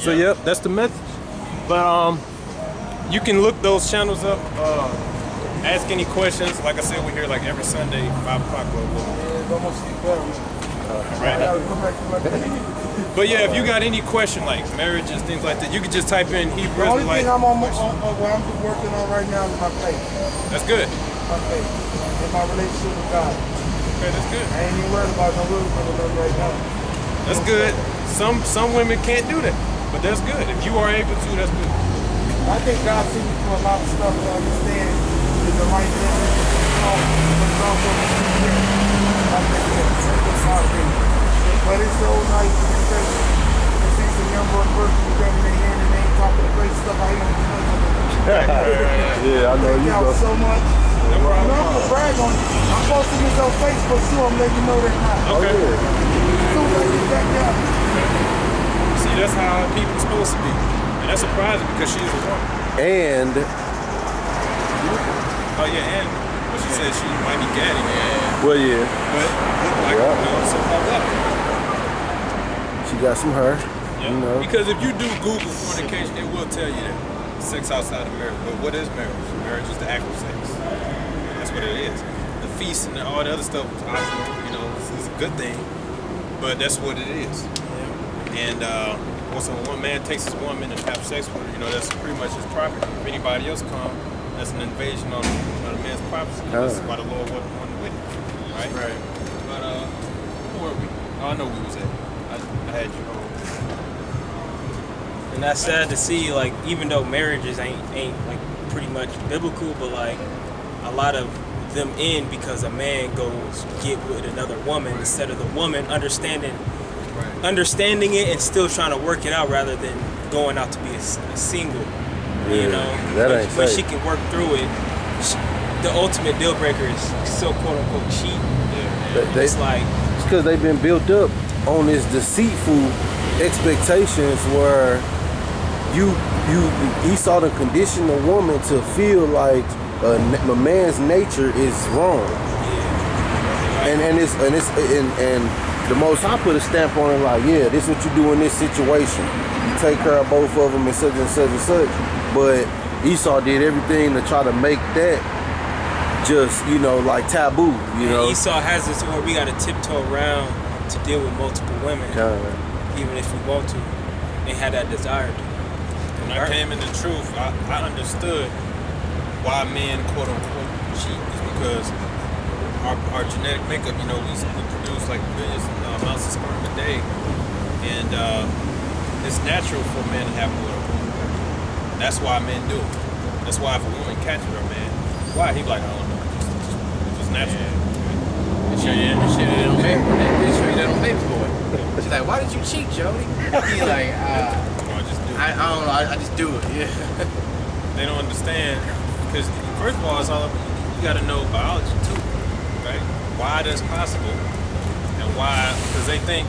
So yep, that's the message. But you can look those channels up. Ask any questions. Like I said, we're here like every Sunday, 5 o'clock. Right. But yeah, if you got any question like marriages, things like that, you can just type in Hebrew. The only thing I'm working on right now is my faith. That's good. My faith and my relationship with God. Okay, that's good. I ain't even worried about no real right now. That's good. Some women can't do that, but that's good. If you are able to, that's good. I think God sees me through a lot of stuff to understand is the right thing. But it's so nice to be present and see some young boys working together in their hand and they ain't talking crazy stuff. I hate them. Yeah, I know you go. So much. I'm gonna brag on you. I'm posting this on Facebook too. I'm letting you know that now. Okay. Soon as I get back down. See, that's how people are supposed to be. And that's surprising because she's a woman. And oh yeah, and well, she said she might be gadding. well, yeah. But look like something like that. She got some hair. Yeah. You know. Because if you do Google fornication, it will tell you that sex outside of marriage. But what is marriage? Marriage is the act of sex. That's what it is. The feast and all the other stuff, you know, is a good thing. But that's what it is. And once one man takes his woman and have sex with her, you know, that's pretty much his property. If anybody else comes, that's an invasion on the man's property. That's why the Lord wasn't with it. Right? But where were we? Oh, I know we was at. I had you on. And that's sad to see, like, even though marriages ain't like pretty much biblical, but like a lot of them end because a man goes get with another woman instead of the woman understanding it and still trying to work it out rather than going out to be a single. Yeah, you know, that ain't when safe. she can work through it. The ultimate deal breaker is still quote unquote cheat. It's like it's because they've been built up on this deceitful expectations where Esau done conditioned a woman to feel like a man's nature is wrong, and the Most High put a stamp on it like, yeah, this is what you do in this situation. You take care of both of them and such and such and such. But Esau did everything to try to make that just, you know, like taboo, you know. Esau has this where we got to tiptoe around to deal with multiple women, even if we want to, and have that desire to. When I came into truth, I understood why men quote unquote cheat is because our genetic makeup, you know, we produce like billions amounts of sperm a day, and it's natural for men to have more than one woman. That's why men do it. That's why if a woman catches her man, why he be like, I don't know, it's just natural. They show you that on Facebook. They show you that on Facebook. She's like, why did you cheat, Jody? He's like, I don't know, I just do it. Yeah. They don't understand because first of all, it's all you got to know biology too, right? Why that's possible and why? Because they think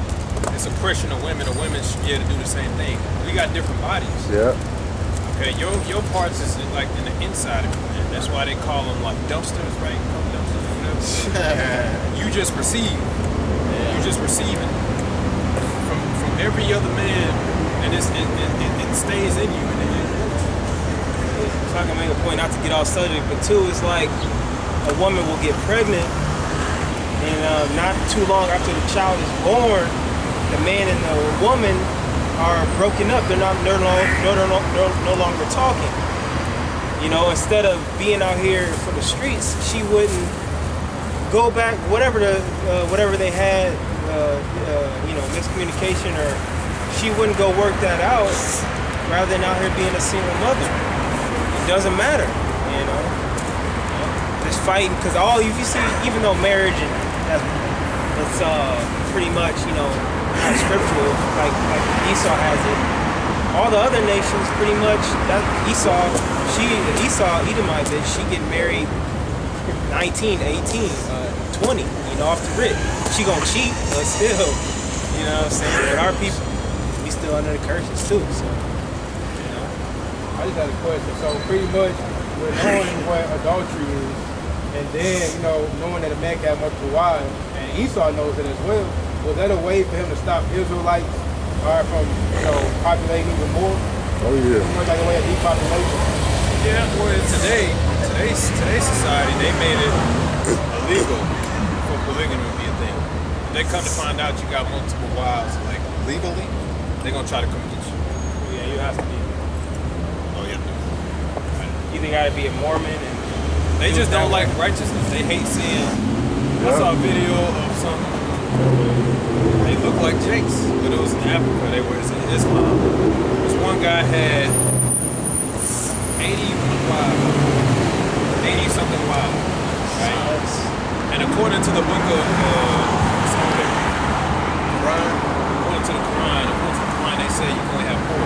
it's oppression of women, or women should be able to do the same thing. We got different bodies. Yeah. Okay, your parts is like in the inside of you, man. That's why they call them like dumpsters, right? Dumpsters or whatever. You just receive. You just receive it from every other man, and it stays in you. If I can make a point, not to get off subject, but two, it's like a woman will get pregnant, and not too long after the child is born, the man and the woman are broken up. They're no longer talking. You know, instead of being out here for the streets, she wouldn't go back, whatever they had, you know, miscommunication, or she wouldn't go work that out rather than out here being a single mother. It doesn't matter, you know. Just fighting, because if you see, even though marriage and it's pretty much, you know, not scriptural, like Esau has it. All the other nations, pretty much, that Edomite bitch, she get married 19, 18, 20, you know, off the rip. She gonna cheat, but still, you know what I'm saying? But our people, we still under the curses too, so, you know. I just had a question. So pretty much, with knowing what adultery is, and then, you know, knowing that a man can have multiple wives, and Esau knows it as well, was that a way for him to stop Israelites inspired from, populating even more. Oh yeah. More like a way of depopulation. Yeah, well, today's society, they made it illegal for polygamy to be a thing. If they come to find out you got multiple wives, like legally, they're gonna try to come get you. Yeah, you have to be. Oh yeah. You either gotta be a Mormon and They just don't like righteousness. They hate sin. I saw a video of some. They look like Jakes, but it was in Africa. They were in Islam. This one guy had 81 wives, 80 something wives, right? And according to the book of Quran, according to the Quran, they say you can only have 4.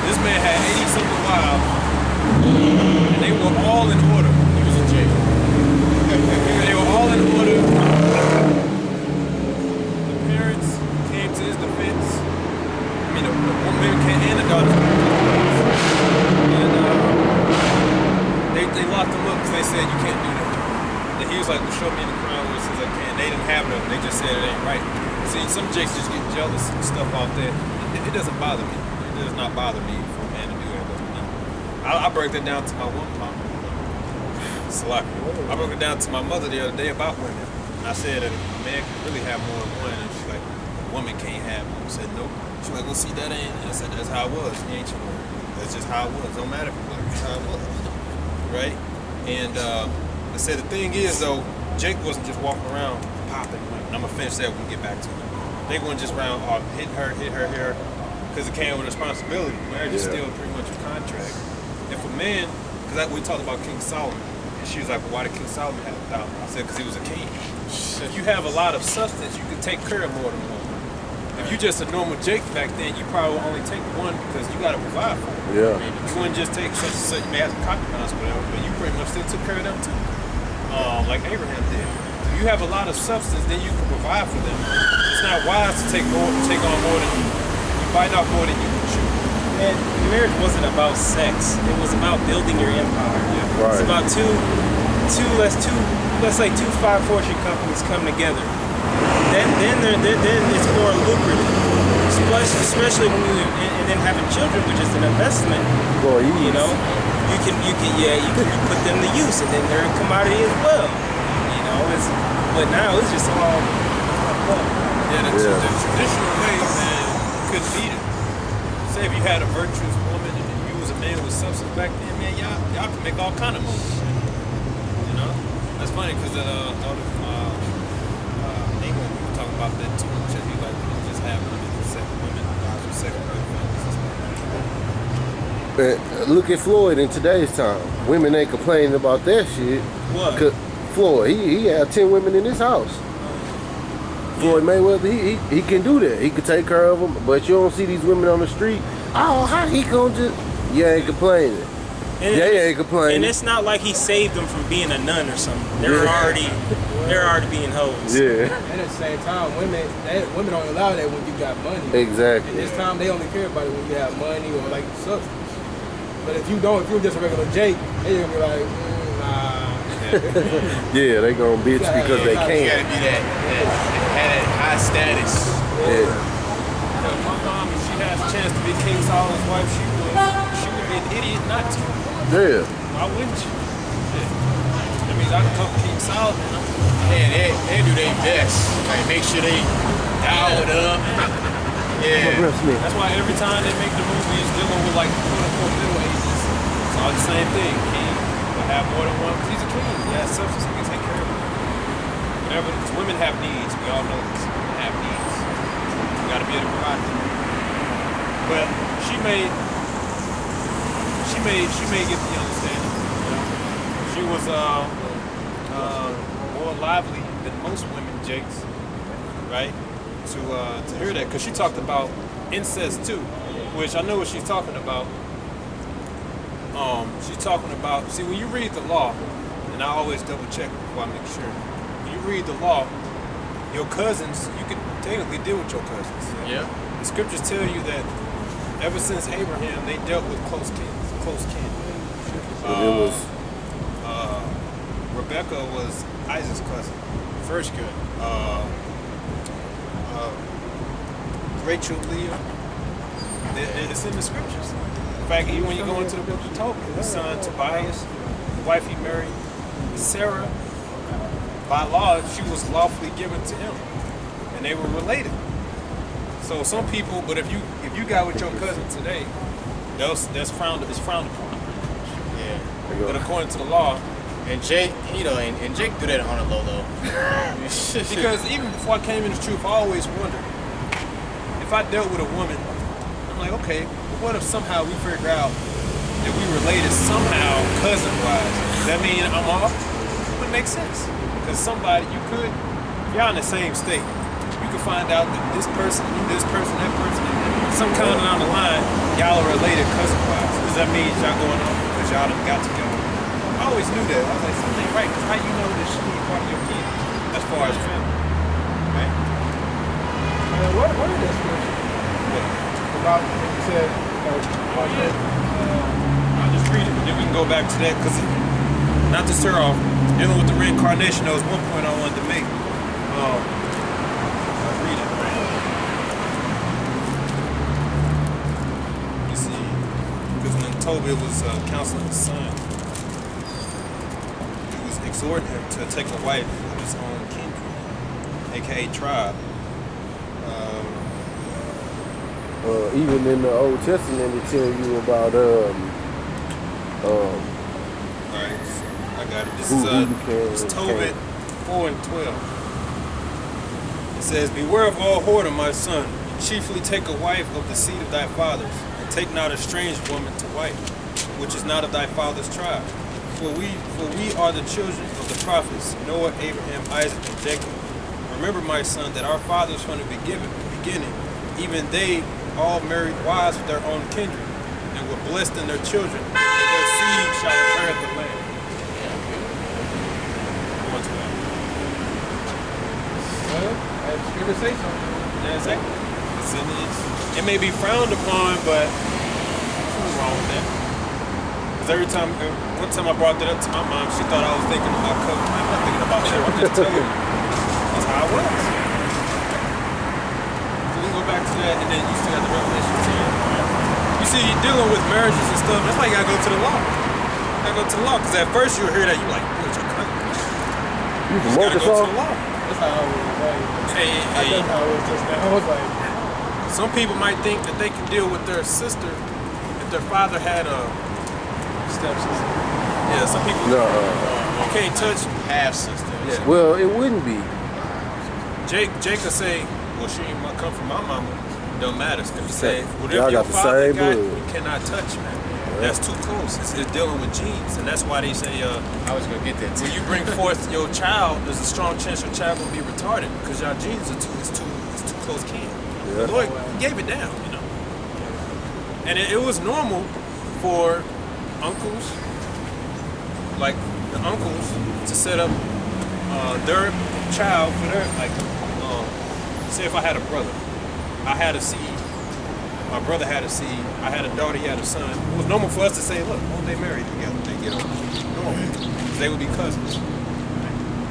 This man had 80 something wives, and they were all in order. He was a Jake. They were all in order. The parents came to his defense. I mean, the woman came and the daughter. And they locked him up because they said you can't do that. And he was like, well, show me in the Quran where it says I can. They didn't have it. They just said it ain't right. See, some Jakes just get jealous and stuff out there. It doesn't bother me. It does not bother me for a man to do that. I broke that down to my woman. I broke it down to my mother the other day about women. And I said that a man can really have more than one. And she's like, a woman can't have one. I said, nope. She's like, well, see, that ain't. I said, that's how it was in the ancient world. That's just how it was. Don't matter if it was. That's how it was. Right? And I said, the thing is, though, Jake wasn't just walking around popping women. I'm going to finish that when we get back to it. They weren't just around hitting her here, because it came with responsibility. Marriage is still pretty much a contract. If a man, because we talked about King Solomon, and she was like, well, why did King Solomon have 1,000? I said, because he was a king. If you have a lot of substance, you can take care of more than one. If you just a normal Jake back then, you probably only take one because you got to provide for it. Yeah. You wouldn't just take such and such, you may have some concubines or whatever, but you pretty much still took care of them too. Like Abraham did. If you have a lot of substance, then you can provide for them. It's not wise to take on more than you bite off more than you can chew. Man, marriage wasn't about sex. It was about building your empire. Yeah. Right. It's about let's say two 5-fortune companies come together. Then it's more lucrative. Especially when and then having children, which is an investment. Boy, You know, you can put them to use, and then they're a commodity as well. You know, but now it's just all. The traditional way, man, couldn't beat it. Say if you had a virtuous woman and you was a man with substance back then, man, y'all can make all kind of moves. You know, that's funny because England, we were talking about that too. Should be like just have women with second man, look at Floyd in today's time. Women ain't complaining about that shit. What? 'Cause Floyd, he had 10 women in his house. Floyd Mayweather, he can do that. He can take care of them, but you don't see these women on the street. Oh, how he gonna just? You ain't complaining. They ain't complaining. And it's not like he saved them from being a nun or something. They're already being hoes. Yeah, And at the same time, women don't allow that when you got money. exactly. At this time, they only care about it when you have money or like substance. But if you're just a regular Jake, they gonna be like, nah. Yeah, they gonna bitch because they You can. gotta be that high status. Yeah. My mom, if she has a chance to be King Solomon's wife, she would be an idiot not to. Yeah. Why wouldn't you? Shit. That means I can come to King Solomon. Man, they do their best. Like make sure they dial it up. Yeah. That's why every time they make the movies dealing with like quote unquote middle ages, it's all the same thing. King will have more than one because he's a king. He has substance, he can take care of it. Whatever, because women have needs. We all know this. Women have needs. You gotta be able to provide them. But she may get the understanding. You know? She was more lively than most women, Jakes, right? To hear that, because she talked about incest too, which I know what she's talking about. She's talking about, see, when you read the law, and I always double check before I make sure. When you read the law, your cousins, you can technically deal with your cousins. Yeah. The scriptures tell you that ever since Abraham, they dealt with close kin. It was Rebecca was Isaac's cousin, first cousin. Rachel, Leah. It's in the scriptures. In fact, even when you go into the book of Tobit, his son Tobias, the wife he married, Sarah, by law, she was lawfully given to him, and they were related. So some people, but if you got with your cousin today, it's frowned upon. Yeah. But according to the law, And Jake, and Jake do that on a low. because even before I came into the truth, I always wondered if I dealt with a woman. I'm like, okay, but what if somehow we figure out that we related somehow cousin-wise? Does that mean I'm off? It wouldn't make sense. Because somebody, if y'all in the same state, you can find out that this person, that person, and some kind of down the line, y'all are related cousin-wise. Does that mean y'all going on because y'all done got together? I always knew that. I was like, something ain't right, because how you know that she ain't part of your kid as far as family? Right? What is this scripture? About, you said, I'll just read it, but then we can go back to that, because not to stir off, dealing with the reincarnation, there was one point I wanted to make. I'll read it. You see, because when Tobit was counseling his son, he was exhorting him to take a wife of his own kindred, aka tribe. Even in the Old Testament, they tell you about Alright, I got it. This is Tobit 4 and 12. It says, "Beware of all whoredom, my son, and chiefly take a wife of the seed of thy fathers, and take not a strange woman to wife, which is not of thy father's tribe. For we are the children of the prophets, Noah, Abraham, Isaac, and Jacob. Remember, my son, that our fathers from the beginning, even they all married wives of their own kindred, and were blessed in their children, and their seed shall inherit the land." Go into that. Scripture say something. Yeah, exactly. It may be frowned upon, but what's wrong with that? Because one time I brought that up to my mom, she thought I was thinking about cover. I'm not thinking about her. I'm just telling you. That's how I was. So we can go back to that, and then you still got the Revelation 10. You see, you're dealing with marriages and stuff. That's why you gotta go to the law. You gotta go to the law, because at first you'll hear that, you're like, what's your cousin? You from You gotta go to the Arkansas? law. That's how I was like. Hey, That's how I was just now. I was like, some people might think that they can deal with their sister if their father had a stepsister. Yeah, some people No. you can't touch. Half sister. Yeah. Well, it wouldn't be. Jake could say, well, she ain't come from my mama. Don't matter. Scripture say, Y'all whatever your got the father same got, blood. you cannot touch, man. That's too close. It's dealing with genes, and that's why they say I was gonna get that too. when you bring forth your child, there's a strong chance your child will be retarded because your genes are too close kin. Yeah. The Lord gave it down, And it was normal for uncles, like the uncles, to set up their child for their, say if I had a brother, I had a seed, my brother had a seed, I had a daughter, he had a son. It was normal for us to say, look, won't they marry together? They get on. Normal. They would be cousins.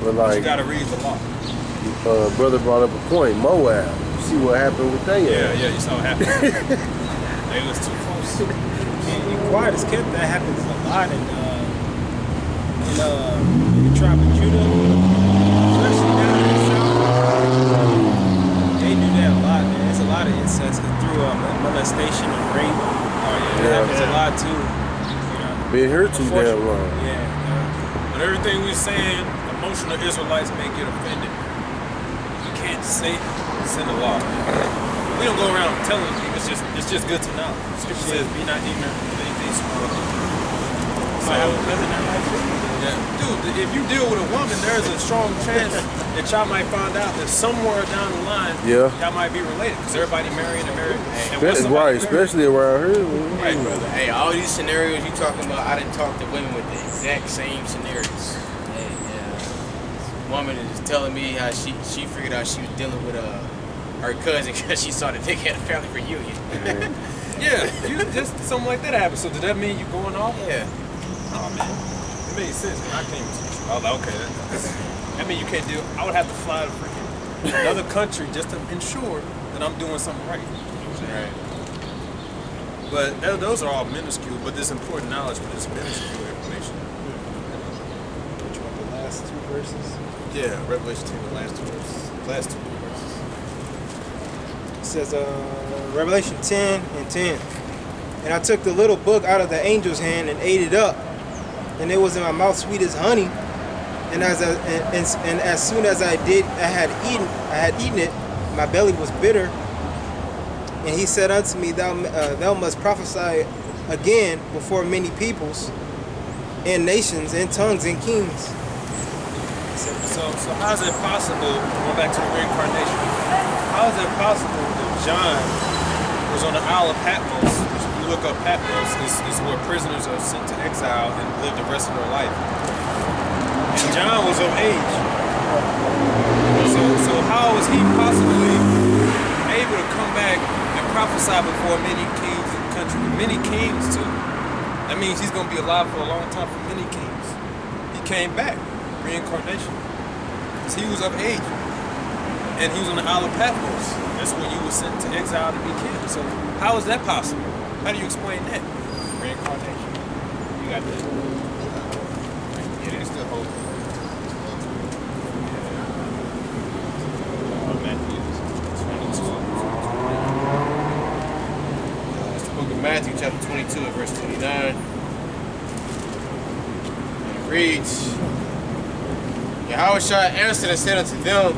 But But like, you gotta read the law. brother brought up a point, Moab. You see what happened with that? Yeah, you saw what happened. They was too close. In quiet as kept, that happens a lot in the tribe of Judah, especially down in the south. They do that a lot, man. There's a lot of incest through molestation and rape. It happens a lot too. Been here too damn Unfortunately. long. Yeah. But everything we're saying, emotional Israelites may get offended. You can't say it's in the law. We don't go around telling people. It's just good to know. Scripture says, "Be not ignorant of anything small." So, yeah, dude, if you deal with a woman, there's a strong chance that y'all might find out that somewhere down the line, y'all might be related because everybody marrying and married. And once somebody Right, marries- especially around here. right, brother. Hey, all these scenarios you talking about, I done talked to women with the exact same scenarios. Hey, woman is telling me how she figured out she was dealing with her cousin because she saw that they had a family reunion. Yeah, you just something like that happened. So did that mean you going off? Yeah. Oh man, it made sense when I came to you. I was like, okay, that mean you can't do. I would have to fly to freaking another country just to ensure then I'm doing something right. You know what I'm saying? Right. But those are all minuscule, but there's important knowledge, but it's minuscule information. Which one? The last two verses. Yeah, Revelation 10, the last two verses. Last two verses. It says, Revelation 10 and 10. And I took the little book out of the angel's hand and ate it up, and it was in my mouth sweet as honey. And as soon as I had eaten it, my belly was bitter. And he said unto me, thou must prophesy again before many peoples, and nations, and tongues, and kings. So how is it possible, going back to the reincarnation, how is it possible that John was on the Isle of Patmos? If you look up Patmos, is where prisoners are sent to exile and live the rest of their life. And John was of age. So how is he possibly able to come back and prophesy before many kings in the country? Many kings too. That means he's going to be alive for a long time for many kings. He came back. Reincarnation. So he was of age. And he was on the Isle of Patmos. That's where you were sent to exile to be killed. So how is that possible? How do you explain that? Reincarnation. You got that. Yeah, they still hold it. It's the book of Matthew, chapter 22, and verse 29. It reads, Yahushua answered and said unto them,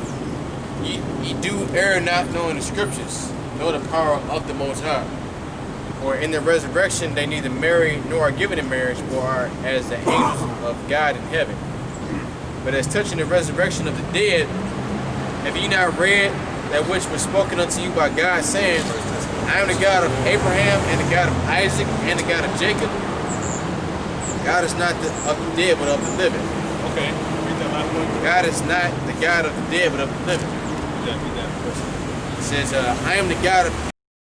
Ye do err not knowing the scriptures, nor the power of the Most High. For in the resurrection they neither marry nor are given in marriage, but are as the angels of God in heaven. But as touching the resurrection of the dead, have ye not read that which was spoken unto you by God, saying, I am the God of Abraham, and the God of Isaac, and the God of Jacob? God is not of the dead, but of the living. Okay. God is not the God of the dead, but of the living. Read that. It says, I am the God of